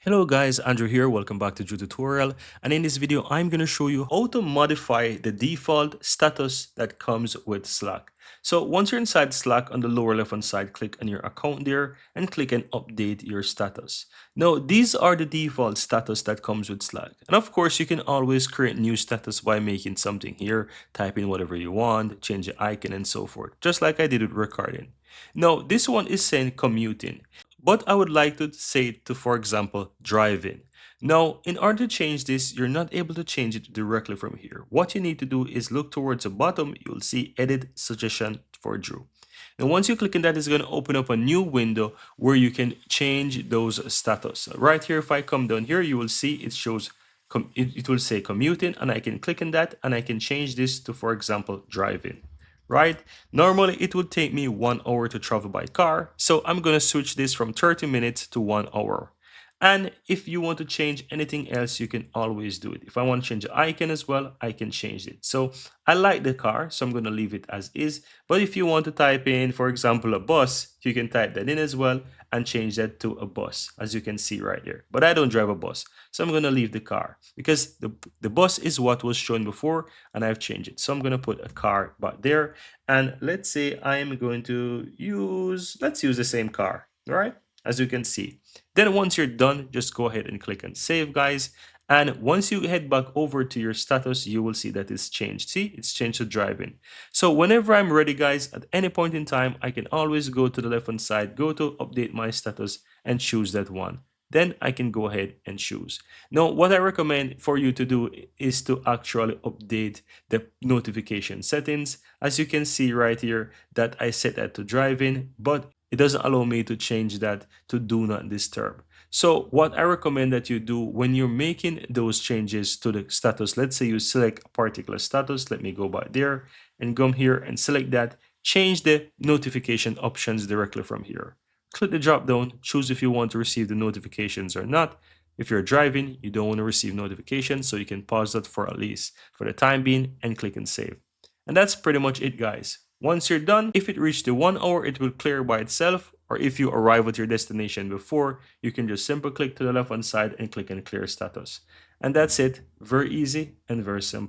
Hello guys, Andrew here. Welcome back to Drew Tutorial. And in this video, I'm going to show you how to modify the default status that comes with Slack. So once you're inside Slack, on the lower left hand side, click on your account there and click and update your status. Now, these are the default status that comes with Slack. And of course, you can always create new status by making something here, type in whatever you want, change the icon and so forth, just like I did with recording. Now, this one is saying commuting, but I would like to say it to, for example, driving. Now, in order to change this, you're not able to change it directly from here. What you need to do is look towards the bottom. You'll see edit suggestion for Drew. And once you click on that, it's going to open up a new window where you can change those status. Right here, if I come down here, you will see it shows, it will say commuting, and I can click on that and I can change this to, for example, driving. Right? Normally, it would take me 1 hour to travel by car. So I'm going to switch this from 30 minutes to 1 hour. And if you want to change anything else, you can always do it. If I want to change the icon as well, I can change it. So I like the car, so I'm going to leave it as is. But if you want to type in, for example, a bus, you can type that in as well and change that to a bus, as you can see right here. But I don't drive a bus, so I'm going to leave the car because the bus is what was shown before and I've changed it. So I'm going to put a car back there. And let's say I am going to let's use the same car, all right? As you can see. Then once you're done, just go ahead and click on save, guys. And once you head back over to your status, you will see that it's changed. See, it's changed to driving. So whenever I'm ready, guys, at any point in time, I can always go to the left hand side, go to update my status and choose that one. Then I can go ahead and choose. Now, what I recommend for you to do is to actually update the notification settings. As you can see right here that I set that to driving, but it doesn't allow me to change that to do not disturb. So what I recommend that you do when you're making those changes to the status, let's say you select a particular status, let me go back there and come here and select that, change the notification options directly from here. Click the drop down, choose if you want to receive the notifications or not. If you're driving, you don't want to receive notifications, so you can pause that for at least for the time being and click and save. And that's pretty much it, guys. Once you're done, if it reached the 1 hour, it will clear by itself. Or if you arrive at your destination before, you can just simply click to the left hand side and click on clear status. And that's it. Very easy and very simple.